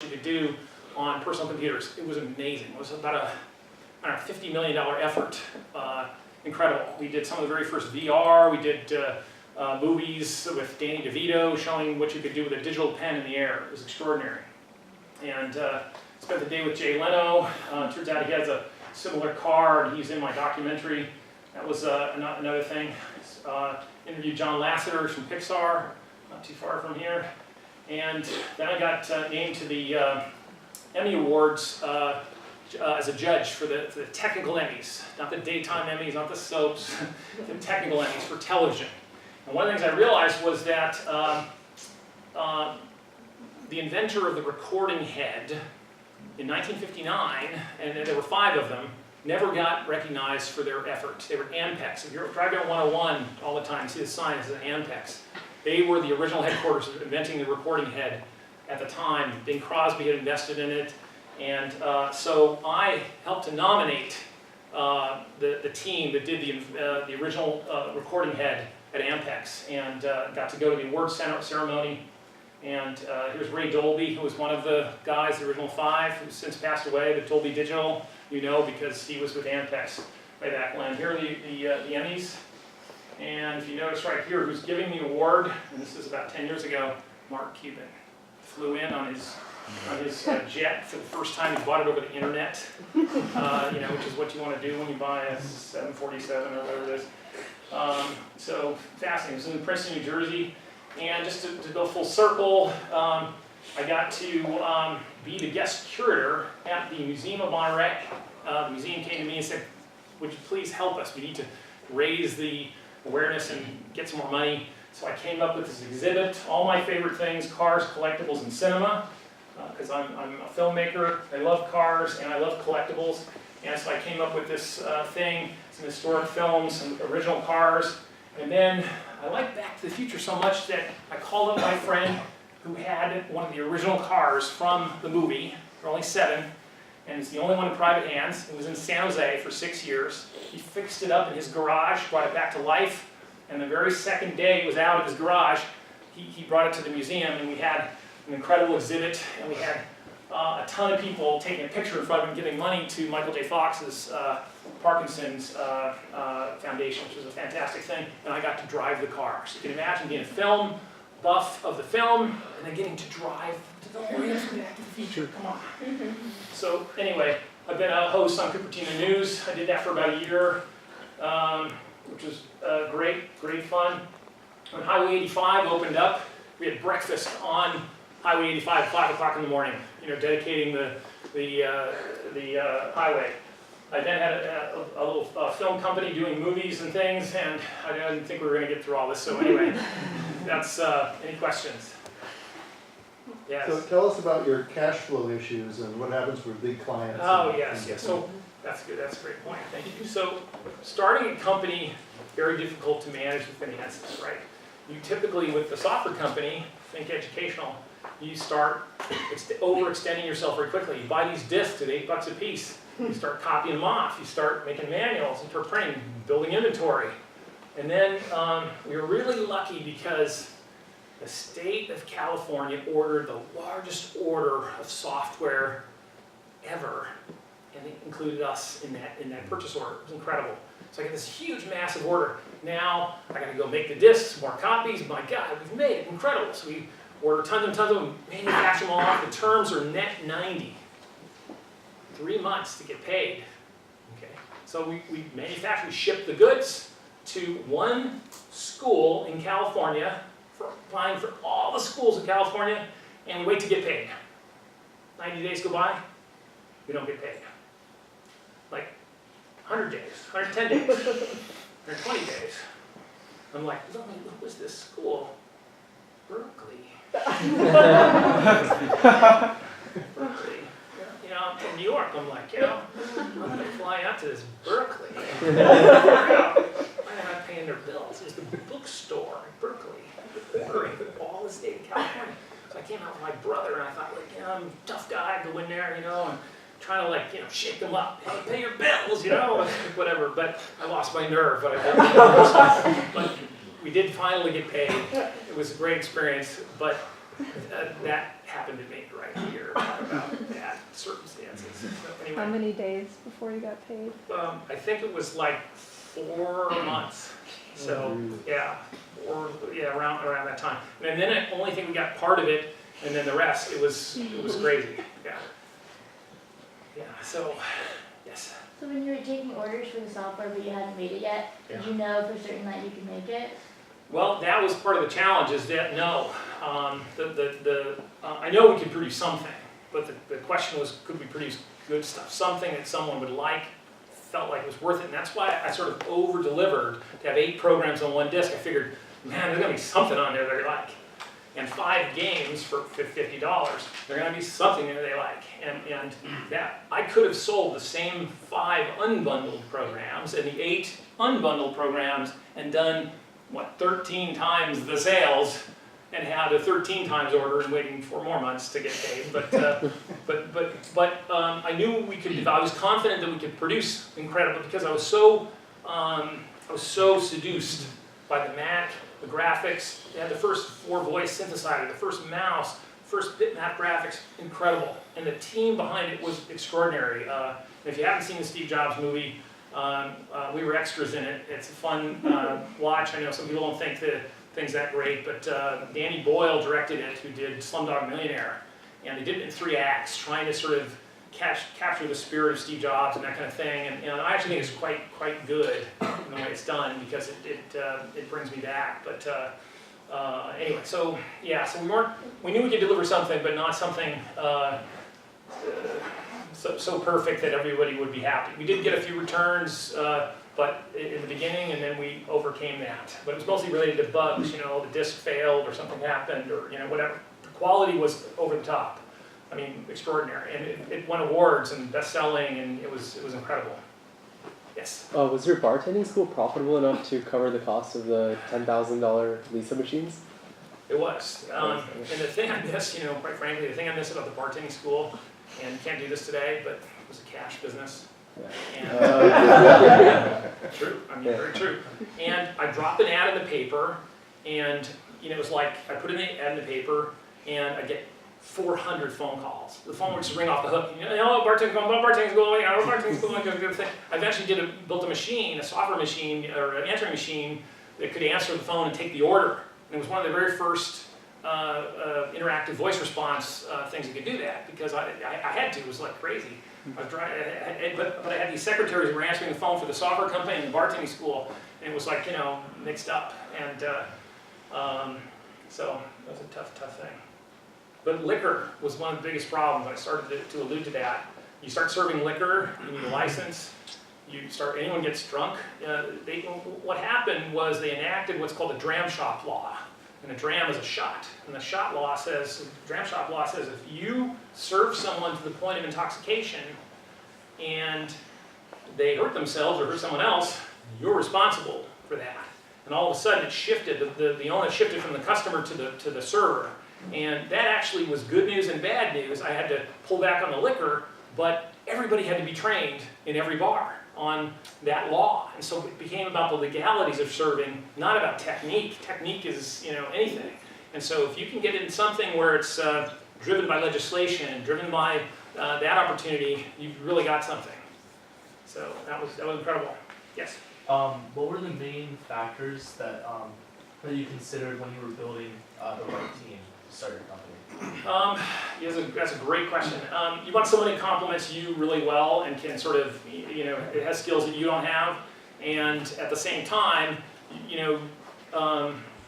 you could do on personal computers. It was amazing. It was about a $50 million effort. Incredible. We did some of the very first VR. We did movies with Danny DeVito showing what you could do with a digital pen in the air. It was extraordinary. And spent the day with Jay Leno. Turns out he has a similar car, and he's in my documentary. That was another thing. Interviewed John Lasseter from Pixar, not too far from here. And then I got named to the Emmy Awards as a judge for the technical Emmys, not the daytime Emmys, not the soaps, the technical Emmys for television. And one of the things I realized was that the inventor of the recording head in 1959, and there were 5 of them, never got recognized for their efforts. They were Ampex. If you're driving on 101 all the time, you see the sign, it says Ampex. They were the original headquarters of inventing the recording head at the time. Bing Crosby had invested in it. And so I helped to nominate the team that did the original recording head at Ampex, and got to go to the award ceremony. And here's Ray Dolby, who was one of the guys, the original 5, who's since passed away, the Dolby Digital, you know, because he was with Ampex way back when. Here are the Emmys. And if you notice right here, who's giving the award, and this is about 10 years ago, Mark Cuban. Flew in on his jet for the first time. He bought it over the internet, you know, which is what you want to do when you buy a 747 or whatever it is. So fascinating. It was in Princeton, New Jersey. And just to go full circle, I got to be the guest curator at the Museum of Monterey. The museum came to me and said, would you please help us? We need to raise the awareness and get some more money. So I came up with this exhibit, all my favorite things, cars, collectibles, and cinema, because I'm a filmmaker. I love cars and I love collectibles. And so I came up with this thing, some historic films, some original cars. And then I like Back to the Future so much that I called up my friend who had one of the original cars from the movie. There were only 7, and it's the only one in private hands. It was in San Jose for 6 years. He fixed it up in his garage, brought it back to life, and the very second day it was out of his garage, he brought it to the museum, and we had an incredible exhibit, and we had a ton of people taking a picture in front of him, giving money to Michael J. Fox's Parkinson's Foundation, which was a fantastic thing, and I got to drive the car. So you can imagine being a film buff of the film, and then getting to drive to the DeLorean from Back to the Future. Come on. So anyway, I've been a host on Cupertino News. I did that for about a year, which was great fun. When Highway 85 opened up, we had breakfast on Highway 85 at 5 o'clock in the morning, you know, dedicating the highway. I then had a little film company doing movies and things, and I didn't think we were going to get through all this. So anyway, that's any questions? Yes. So tell us about your cash flow issues and what happens with big clients. Oh yes. So that's good. That's a great point. Thank you. So starting a company, very difficult to manage the finances, right? You typically, with the software company, think educational, you start overextending yourself very quickly. You buy these discs at $8 a piece. You start copying them off. You start making manuals, interpreting, building inventory. And then we were really lucky because the state of California ordered the largest order of software ever, and it included us in that purchase order. It was incredible. So I get this huge, massive order. Now I got to go make the discs, more copies. My God, we've made it incredible. So we order tons and tons of them, manufacture them all off. The terms are net 90. 3 months to get paid. Okay. So we manufacture, we ship the goods to one school in California, applying for all the schools in California, and we wait to get paid. 90 days go by, we don't get paid. Like 100 days, 110 days, 120 days. I'm like, what was this school? Berkeley. Berkeley. You know, I'm from New York. I'm like, you know, I'm going to fly out to this Berkeley. Why am I paying their bills? It's the bookstore in Berkeley, covering all the state of California. So I came out with my brother, and I thought, like, you know, I'm a tough guy, go in there, you know, and trying to, like, you know, shake them up. Hey, pay your bills, you know, whatever. But I lost my nerve. But we did finally get paid. It was a great experience, but that happened to me right here. anyway. How many days before you got paid? I think it was like 4 months. So around that time. And then I only think we got part of it, and then the rest it was crazy. Yeah. So yes. So when you were taking orders for the software but you hadn't made it yet, did you know for certain that you could make it? Well, that was part of the challenge. Is that no, I know we could produce something, but the question was, could we produce good stuff, something that someone would like, felt like it was worth it, and that's why I sort of over-delivered to have 8 programs on one disk. I figured, man, there's gonna be something on there they like, and 5 games for $50. They're gonna be something that they like, and that I could have sold the same 5 unbundled programs and the 8 unbundled programs and done what 13 times the sales and had a 13 times order and waiting 4 more months to get paid. But I knew we could. I was confident that we could produce incredible because I was so seduced by the Mac, the graphics. They had the first 4-voice synthesizer, the first mouse, first bitmap graphics, incredible, and the team behind it was extraordinary. If you haven't seen the Steve Jobs movie, we were extras in it. It's a fun watch. I know some people don't think the thing's that great, but Danny Boyle directed it, who did Slumdog Millionaire, and they did it in 3 acts, trying to sort of capture the spirit of Steve Jobs and that kind of thing. And I actually think it's quite good in the way it's done because it brings me back. But anyway, so we knew we could deliver something, but not something so perfect that everybody would be happy. We did get a few returns, but in the beginning, and then we overcame that. But it was mostly related to bugs, the disk failed or something happened or whatever. The quality was over the top. I mean, extraordinary, and it won awards and best-selling, and it was incredible. Yes. Was your bartending school profitable enough to cover the cost of the $10,000 Lisa machines? It was. And the thing I missed, quite frankly, the thing I missed about the bartending school, and you can't do this today, but it was a cash business. Yeah. And, true. I mean, very true. And I dropped an ad in the paper, and it was like I put an ad in the paper, and I get 400 phone calls. The phone would just ring off the hook. Bartending's going, bartending's going. I eventually built a machine, a software machine, or an answering machine that could answer the phone and take the order. And it was one of the very first interactive voice response things that could do that, because I had to. It was like crazy. I was trying, but I had these secretaries who were answering the phone for the software company and the bartending school, and it was like mixed up, and so it was a tough thing. But liquor was one of the biggest problems. I started to allude to that. You start serving liquor, you need a license. Anyone gets drunk. What happened was they enacted what's called the dram shop law. And a dram is a shot. And the dram shop law says if you serve someone to the point of intoxication and they hurt themselves or hurt someone else, you're responsible for that. And all of a sudden it shifted, the onus shifted from the customer to the server. And that actually was good news and bad news. I had to pull back on the liquor, but everybody had to be trained in every bar on that law. And so it became about the legalities of serving, not about technique. Technique is, anything. And so if you can get in something where it's driven by legislation, driven by that opportunity, you've really got something. So that was incredible. Yes? What were the main factors that you considered when you were building the right team to start your company? That's a great question. You want someone who complements you really well and can sort of, it has skills that you don't have, and at the same time,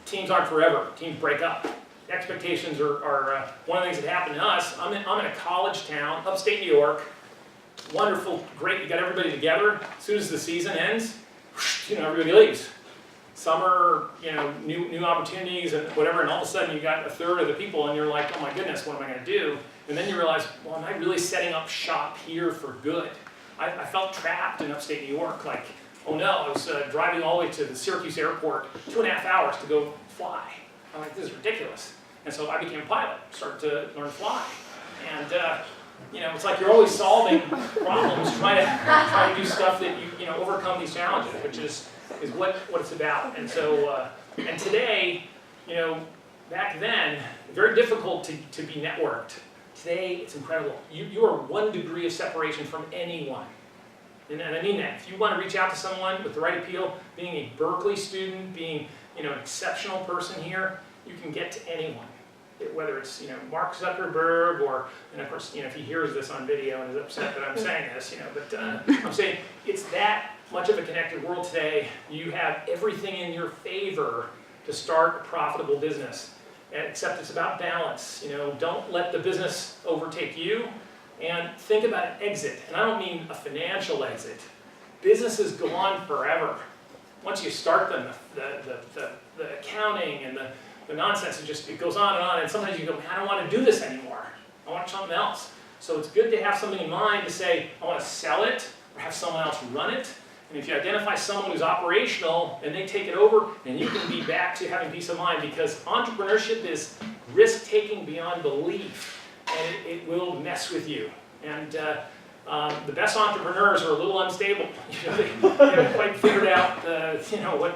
teams aren't forever. Teams break up. Expectations are one of the things that happened to us. I'm in a college town, upstate New York. Wonderful, great. You got everybody together. As soon as the season ends, everybody leaves. Summer, new opportunities and whatever, and all of a sudden you got a third of the people, and you're like, oh my goodness, what am I going to do? And then you realize, well, am I really setting up shop here for good? I felt trapped in upstate New York, like, oh no, I was driving all the way to the Syracuse airport, 2.5 hours to go fly. I'm like, this is ridiculous. And so I became a pilot, started to learn to fly. And it's like you're always solving problems, trying to do stuff that you overcome these challenges, which is what it's about. And so, and today, back then, very difficult to be networked. Today, it's incredible. You are 1 degree of separation from anyone. And I mean that. If you want to reach out to someone with the right appeal, being a Berkeley student, being an exceptional person here, you can get to anyone. Whether it's Mark Zuckerberg or, and of course, if he hears this on video and is upset that I'm saying this, but I'm saying it's that much of a connected world today. You have everything in your favor to start a profitable business. Except it's about balance. Don't let the business overtake you, and think about an exit. And I don't mean a financial exit. Businesses go on forever. Once you start them, the accounting and the nonsense, it goes on, and sometimes you go, man, I don't want to do this anymore. I want something else. So it's good to have something in mind to say, I want to sell it, or have someone else run it. And if you identify someone who's operational and they take it over, then you can be back to having peace of mind, because entrepreneurship is risk-taking beyond belief, and it will mess with you. And the best entrepreneurs are a little unstable. They haven't quite figured out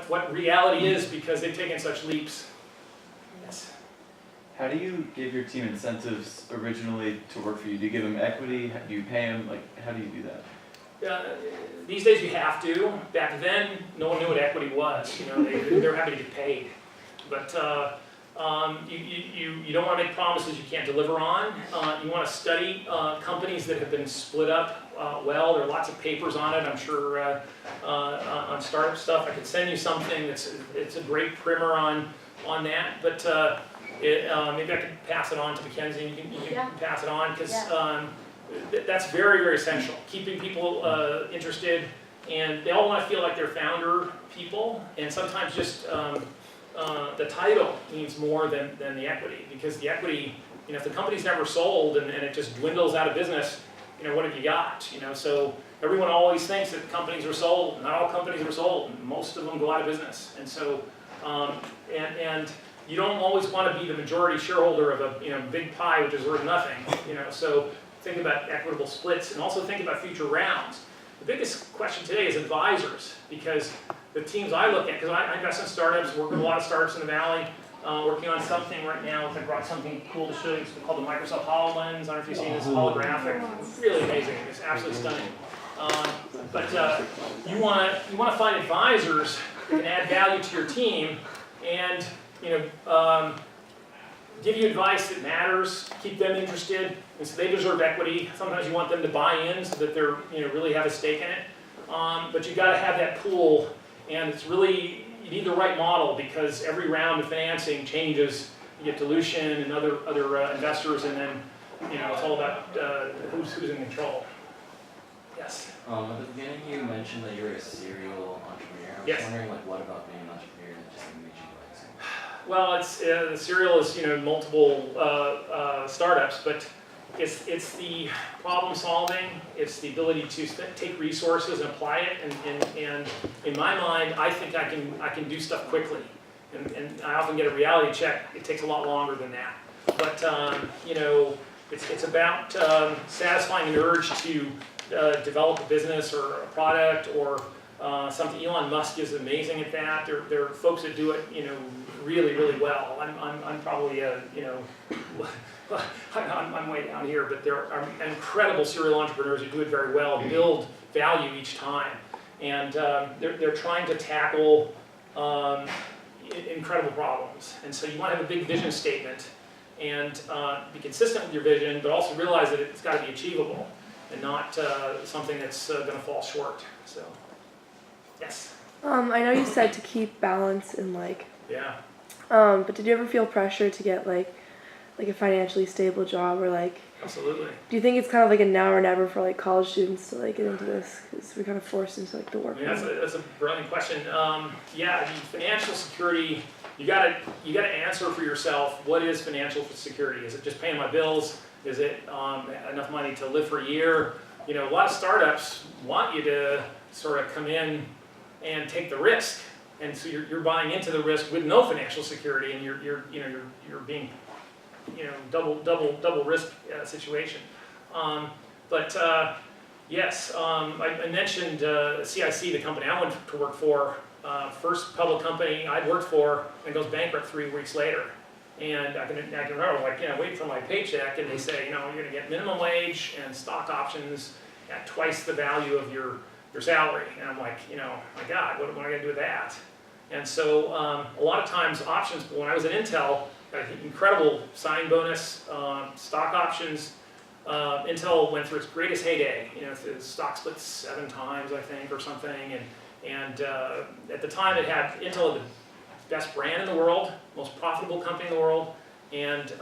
what reality is because they've taken such leaps. Yes. How do you give your team incentives originally to work for you? Do you give them equity? Do you pay them? How do you do that? These days you have to. Back then, no one knew what equity was. They were happy to get paid. But you don't want to make promises you can't deliver on. You want to study companies that have been split up well. There are lots of papers on it, I'm sure, on startup stuff. I could send you something it's a great primer on that. But maybe I could pass it on to Mackenzie. You can pass it on, because that's very, very essential. Keeping people interested, and they all want to feel like they're founder people, and sometimes just the title means more than the equity, because the equity, if the company's never sold and it just dwindles out of business, what have you got? So everyone always thinks that companies are sold. Not all companies are sold. Most of them go out of business, and so and you don't always want to be the majority shareholder of a big pie which is worth nothing. So think about equitable splits, and also think about future rounds. The biggest question today is advisors, because the teams I look at, because I invest in startups, work with a lot of startups in the Valley, working on something right now. I brought something cool to show you. It's called the Microsoft HoloLens. I don't know if you've seen this. Holographic. Really amazing. It's absolutely stunning. But you want to find advisors that can add value to your team, and give you advice that matters, keep them interested, and so they deserve equity. Sometimes you want them to buy in so that they're really have a stake in it. But you got to have that pool, and it's really, you need the right model, because every round of financing changes. You get dilution and other investors, and then it's all about who's in control. Yes. At the beginning, you mentioned that you're a serial entrepreneur. I was wondering, what about being an entrepreneur that just made you like so? Well, it's the serial is multiple startups, but it's the problem solving. It's the ability to take resources and apply it. And in my mind, I think I can do stuff quickly. And I often get a reality check. It takes a lot longer than that. But it's about satisfying an urge to develop a business or a product or something. Elon Musk is amazing at that. There are folks that do it, really, really well. I'm probably I'm way down here, but there are incredible serial entrepreneurs who do it very well, build value each time, and they're trying to tackle incredible problems. And so you want to have a big vision statement and be consistent with your vision, but also realize that it's got to be achievable and not something that's going to fall short. So, yes. I know you said to keep balance in Yeah. But did you ever feel pressure to get like a financially stable job, or Absolutely. do you think it's kind of a now or never for college students to get into this, because we're kind of forced into the work? That's a brilliant question. Financial security. You gotta answer for yourself. What is financial security? Is it just paying my bills? Is it enough money to live for a year? A lot of startups want you to sort of come in and take the risk, and so you're buying into the risk with no financial security, and you're being double risk situation. Yes, I mentioned CIC, the company I went to work for, first public company I'd worked for, and goes bankrupt 3 weeks later. And I can remember, like, waiting for my paycheck, and they say, you're gonna get minimum wage and stock options at twice the value of your salary. And I'm like, my God, what am I gonna do with that? And so a lot of times options, when I was at Intel, incredible sign bonus, stock options. Intel went through its greatest heyday. The stock split 7 times, I think, or something. And at the time, Intel had the best brand in the world, most profitable company in the world, and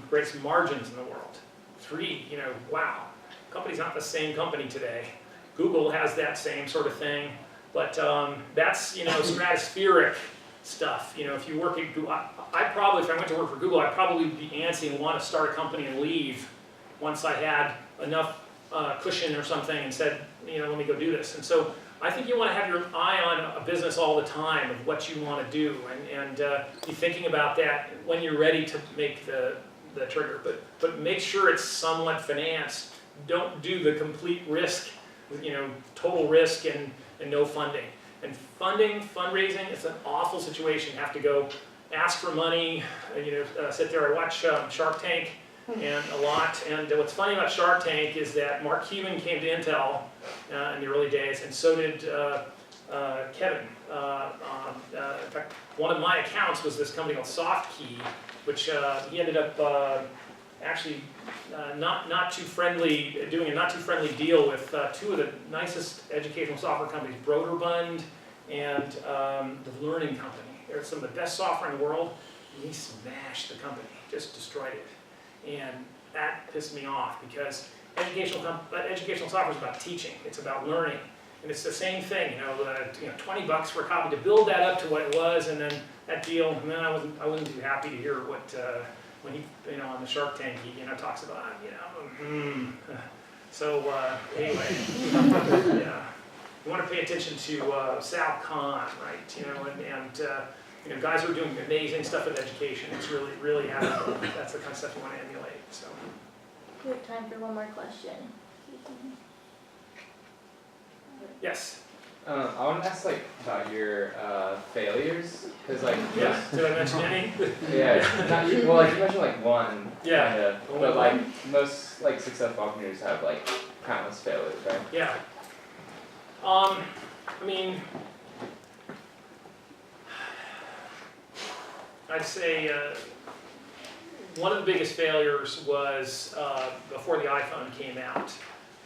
greatest margins in the world. 3, wow. Company's not the same company today. Google has that same sort of thing, but that's, stratospheric stuff. If you work at Google, if I went to work for Google, I'd probably be antsy and want to start a company and leave once I had enough cushion or something and said, let me go do this. And so I think you want to have your eye on a business all the time of what you want to do, and be thinking about that when you're ready to make the trigger. But make sure it's somewhat financed. Don't do the complete risk, total risk and no funding. And fundraising, it's an awful situation. You have to go ask for money, sit there. I watch Shark Tank and a lot. And what's funny about Shark Tank is that Mark Cuban came to Intel in the early days, and so did Kevin. In fact, one of my accounts was this company called SoftKey, which he ended up actually not too friendly, doing a not too friendly deal with 2 of the nicest educational software companies, Broderbund and the Learning Company. They're some of the best software in the world, and he smashed the company, just destroyed it. And that pissed me off, because educational software is about teaching. It's about learning, and it's the same thing. $20 for a copy to build that up to what it was, and then that deal. And then I wasn't too happy to hear what when he on the Shark Tank he talks about So anyway, yeah, you want to pay attention to Sal Khan, right? And guys who are doing amazing stuff with education. It's really that's the kind of stuff you want to emulate. So We have time for one more question. yes. I want to ask about your failures, because Yeah. Did I mention any? yeah, you mentioned one. Yeah. Kinda, but most successful entrepreneurs have countless failures, right? Yeah. I mean, I'd say one of the biggest failures was before the iPhone came out.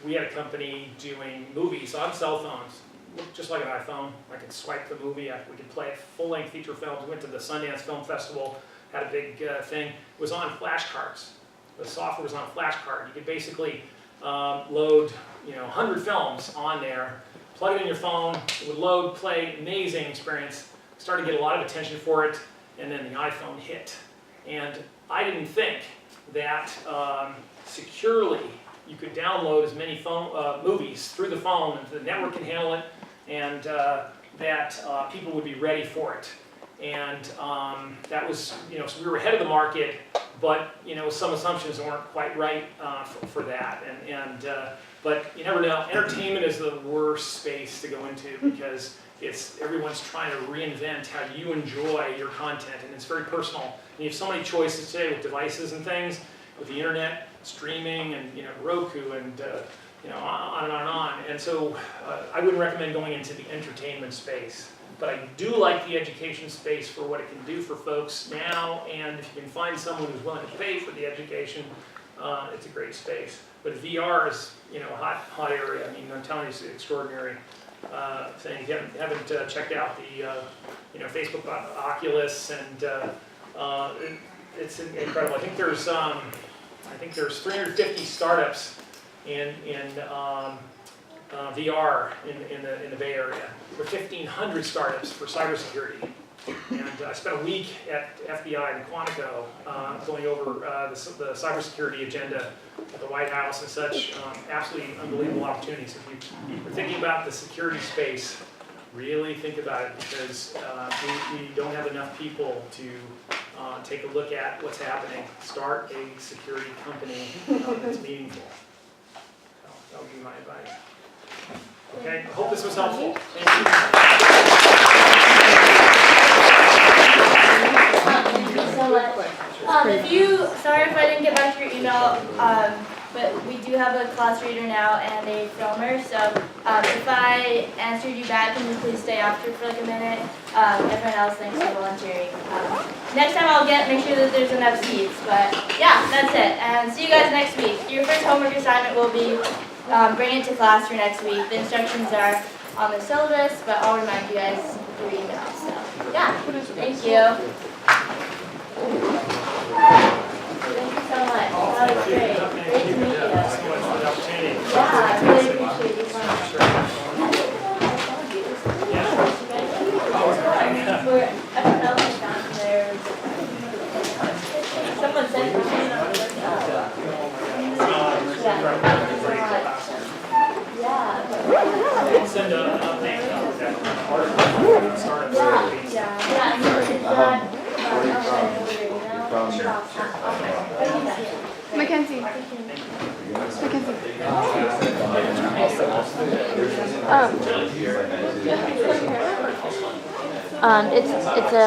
We had a company doing movies on cell phones, looked just like an iPhone. I could swipe the movie, we could play full-length feature films. We went to the Sundance Film Festival, had a big thing. It was on flashcards. The software was on a flash card. You could basically load 100 films on there, plug it in your phone, it would load, play, amazing experience. Started to get a lot of attention for it, and then the iPhone hit. And I didn't think that securely you could download as many movies through the phone, and the network can handle it, and that people would be ready for it. And that was, so we were ahead of the market, but some assumptions weren't quite right for that. But you never know. Entertainment is the worst space to go into, because everyone's trying to reinvent how you enjoy your content, and it's very personal. And you have so many choices today with devices and things, with the internet, streaming, and Roku, and on and on and on. And so I wouldn't recommend going into the entertainment space. But I do like the education space for what it can do for folks now, and if you can find someone who's willing to pay for the education, it's a great space. But VR is, a hot area. I mean, I'm telling you, it's an extraordinary thing. If you haven't checked out the, Facebook Oculus, and it's incredible. I think there's 350 startups in VR in the Bay Area. There are 1,500 startups for cybersecurity. And I spent a week at FBI in Quantico going over the cybersecurity agenda at the White House and such. Absolutely unbelievable opportunities. If you're thinking about the security space, really think about it, because we don't have enough people to take a look at what's happening. Start a security company that's meaningful. So that would be my advice. Okay, I hope this was helpful. Thank you. Thank you so much. get back to your email, but we do have a class reader now and a filmer, so if I answered you back, can you please stay after for like a minute? Everyone else, thanks for volunteering. Next time I'll make sure that there's enough seats, but yeah, that's it. And see you guys next week. Your first homework assignment will be bring it to class for next week. The instructions are on the syllabus, but I'll remind you guys through email. So yeah, thank you. Thank you so much. That was great. Great to meet you. Thanks so much for the opportunity. Yeah, I really appreciate you coming. I don't know if I found there. Someone said something. I'll send an update on that article. Start at Mackenzie. It's a